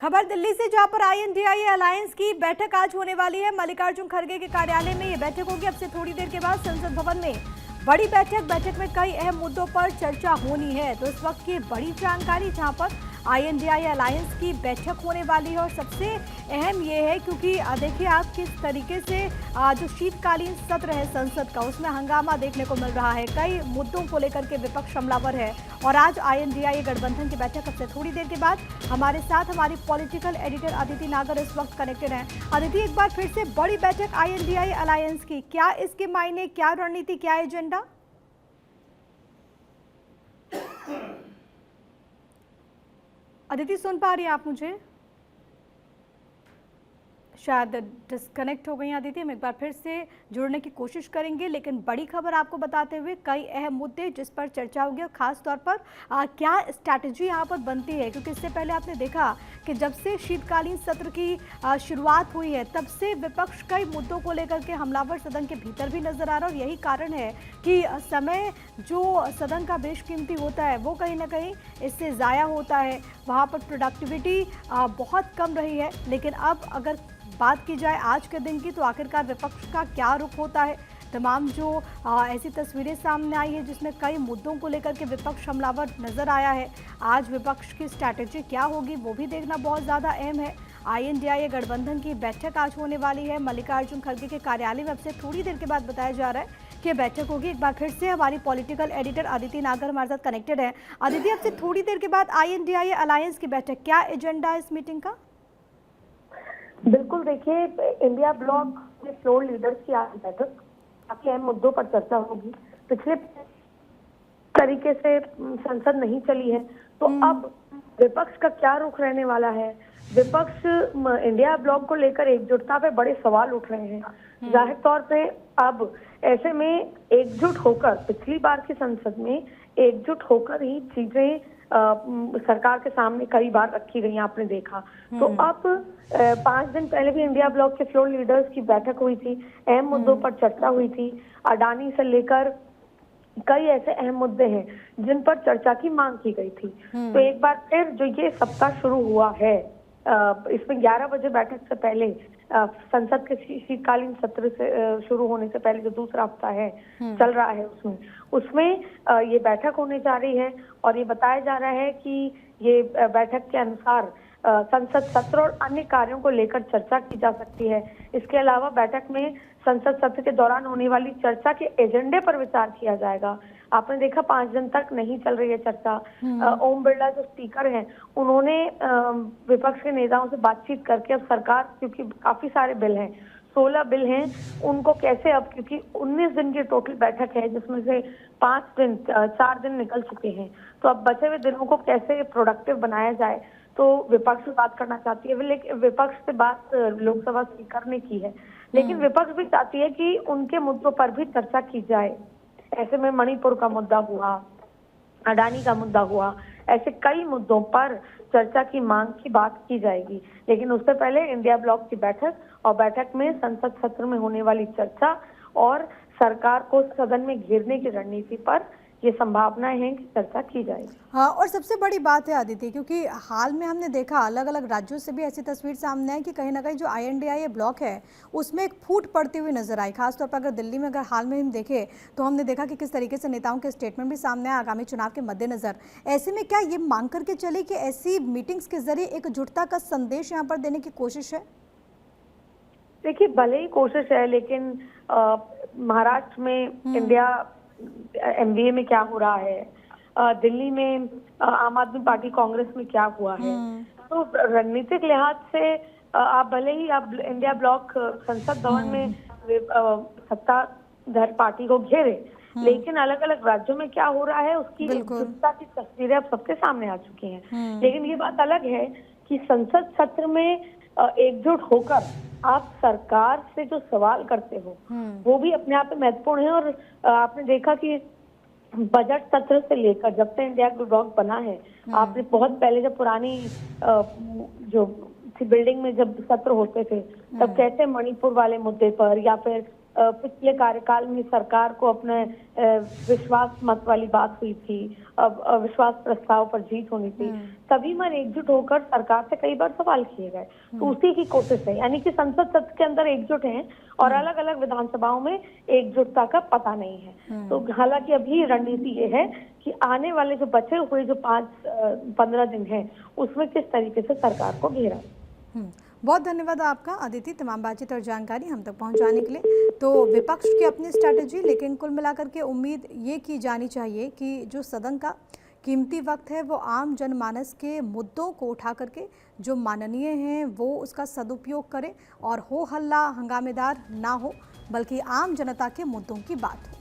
खबर दिल्ली से, जहां पर INDIA अलायंस की बैठक आज होने वाली है। मल्लिकार्जुन खड़गे के कार्यालय में ये बैठक होगी। अब से थोड़ी देर के बाद संसद भवन में बड़ी बैठक में कई अहम मुद्दों पर चर्चा होनी है। तो इस वक्त की बड़ी जानकारी, जहां पर INDIA अलायंस की बैठक होने वाली है और सबसे अहम ये है क्योंकि देखिए आप किस तरीके से जो शीतकालीन सत्र है संसद का, उसमें हंगामा देखने को मिल रहा है। कई मुद्दों को लेकर के विपक्ष हमलावर है और आज INDIA गठबंधन की बैठक अब से थोड़ी देर के बाद हमारे साथ हमारी पॉलिटिकल एडिटर अदिति नागर इस वक्त कनेक्टेड हैं। अदिति, एक बार फिर से बड़ी बैठक INDIA अलायंस की, क्या इसके मायने, क्या रणनीति, क्या एजेंडा? अदिति, सुन पा रही हैं आप मुझे? शायद डिस्कनेक्ट हो गई अदिति। हम एक बार फिर से जुड़ने की कोशिश करेंगे, लेकिन बड़ी खबर आपको बताते हुए कई अहम मुद्दे जिस पर चर्चा होगी और खास तौर पर क्या स्ट्रैटेजी यहाँ पर बनती है, क्योंकि इससे पहले आपने देखा कि जब से शीतकालीन सत्र की शुरुआत हुई है तब से विपक्ष कई मुद्दों को लेकर के हमलावर सदन के भीतर भी नजर आ रहा है। और यही कारण है कि समय जो सदन का बेशकीमती होता है वो कहीं ना कहीं इससे ज़ाया होता है। वहाँ पर प्रोडक्टिविटी बहुत कम रही है। लेकिन अब अगर बात की जाए आज के दिन की, तो आखिरकार विपक्ष का क्या रुख होता है? तमाम जो ऐसी तस्वीरें सामने आई है जिसमें कई मुद्दों को लेकर के विपक्ष हमलावर नजर आया है। आज विपक्ष की स्ट्रैटेजी क्या होगी वो भी देखना बहुत ज़्यादा अहम है। INDIA गठबंधन की बैठक आज होने वाली है मल्लिकार्जुन खड़गे के कार्यालय में। अब से थोड़ी देर के बाद बताया जा रहा है कि बैठक होगी। एक बार फिर से हमारी पॉलिटिकल एडिटर अदिति नागर हमारे साथ कनेक्टेड है। अदिति, अब से थोड़ी देर के बाद INDIA अलायंस की बैठक, क्या एजेंडा है इस मीटिंग का? बिल्कुल, देखिए इंडिया ब्लॉक के फ्लोर लीडर्स की आज बैठक काफी अहम मुद्दों पर चर्चा होगी। पिछले तरीके से संसद नहीं चली है, तो अब विपक्ष का क्या रुख रहने वाला है? विपक्ष इंडिया ब्लॉक को लेकर एकजुटता पे बड़े सवाल उठ रहे हैं। जाहिर तौर पे अब ऐसे में एकजुट होकर, पिछली बार की संसद में एकजुट होकर ही चीजें सरकार के सामने कई बार रखी गई, आपने देखा। तो अब 5 दिन पहले भी इंडिया ब्लॉक के फ्लोर लीडर्स की बैठक हुई थी, अहम मुद्दों पर चर्चा हुई थी। अडानी से लेकर कई ऐसे अहम मुद्दे हैं जिन पर चर्चा की मांग की गई थी। तो एक बार फिर जो ये सप्ताह शुरू हुआ है, इसमें 11 बजे बैठक से पहले संसद के शीतकालीन सत्र से शुरू होने से पहले जो दूसरा हफ्ता है चल रहा है, उसमें ये बैठक होने जा रही है। और ये बताया जा रहा है कि ये बैठक के अनुसार संसद सत्र और अन्य कार्यों को लेकर चर्चा की जा सकती है। इसके अलावा बैठक में संसद सत्र के दौरान होने वाली चर्चा के एजेंडे पर विचार किया जाएगा। आपने देखा 5 दिन तक नहीं चल रही है चर्चा। ओम बिरला जो स्पीकर हैं, उन्होंने विपक्ष के नेताओं से बातचीत करके अब सरकार, क्योंकि काफी सारे बिल हैं, 16 बिल हैं, उनको कैसे, अब क्योंकि 19 दिन की टोटल बैठक है जिसमें से 4 दिन निकल चुके हैं, तो अब बचे हुए दिनों को कैसे प्रोडक्टिव बनाया जाए, तो विपक्ष से बात करना चाहती है। लेकिन विपक्ष से बात लोकसभा स्पीकर ने की है, लेकिन विपक्ष भी चाहती है कि उनके मुद्दों पर भी चर्चा की जाए। ऐसे में मणिपुर का मुद्दा हुआ, अडानी का मुद्दा हुआ, ऐसे कई मुद्दों पर चर्चा की मांग की बात की जाएगी। लेकिन उससे पहले इंडिया ब्लॉक की बैठक, और बैठक में संसद सत्र में होने वाली चर्चा और सरकार को सदन में घेरने की रणनीति पर ये संभावनाएं हैं कि चर्चा की जाएगी। हाँ, और सबसे बड़ी बात है अदिति, क्योंकि हाल में हमने देखा अलग अलग राज्यों से भी ऐसी तस्वीर सामने आई कि कहीं ना कहीं जो INDIA ब्लॉक है उसमें एक फूट पड़ती हुई नजर आई। खासतौर पर अगर दिल्ली में अगर हाल में हम देखें तो हमने देखा कि किस तरीके से नेताओं के स्टेटमेंट भी सामने आए आगामी चुनाव के मद्देनजर। ऐसे में क्या ये मांग करके चले कि ऐसी मीटिंग्स के जरिए एकजुटता का संदेश यहाँ पर देने की कोशिश है? देखिए, भले ही कोशिश है, लेकिन महाराष्ट्र में इंडिया MBA में क्या हो रहा है, दिल्ली में आम आदमी पार्टी कांग्रेस में क्या हुआ है, तो रणनीतिक लिहाज से आप भले ही आप इंडिया ब्लॉक संसद भवन में सत्ताधारी पार्टी को घेरे, लेकिन अलग अलग राज्यों में क्या हो रहा है उसकी एकजुटता की तस्वीरें अब सबके सामने आ चुकी हैं। लेकिन ये बात अलग है कि संसद सत्र में एकजुट होकर आप सरकार से जो सवाल करते हो वो भी अपने आप में महत्वपूर्ण है। और आपने देखा कि बजट सत्र से लेकर जब से इंडिया ब्लॉक बना है, आपने बहुत पहले जब पुरानी जो बिल्डिंग में जब सत्र होते थे तब कैसे मणिपुर वाले मुद्दे पर या फिर पिछले कार्यकाल में सरकार को अपने विश्वास मत वाली बात हुई थी, अब अविश्वास प्रस्ताव पर जीत होनी थी, सभी मन एकजुट होकर सरकार से कई बार सवाल किए गए। तो उसी की कोशिश है, यानी कि संसद सत्र के अंदर एकजुट हैं और अलग अलग विधानसभाओं में एकजुटता का पता नहीं है। तो हालांकि अभी रणनीति ये है कि आने वाले जो बचे हुए जो 5-15 दिन हैं उसमें किस तरीके से सरकार को घेरा। बहुत धन्यवाद आपका अदिति, तमाम बातचीत और जानकारी हम तक पहुंचाने के लिए। तो विपक्ष की अपनी स्ट्रैटेजी, लेकिन कुल मिलाकर के उम्मीद ये की जानी चाहिए कि जो सदन का कीमती वक्त है वो आम जनमानस के मुद्दों को उठा करके जो माननीय हैं वो उसका सदुपयोग करें और हो हल्ला हंगामेदार ना हो, बल्कि आम जनता के मुद्दों की बात हो।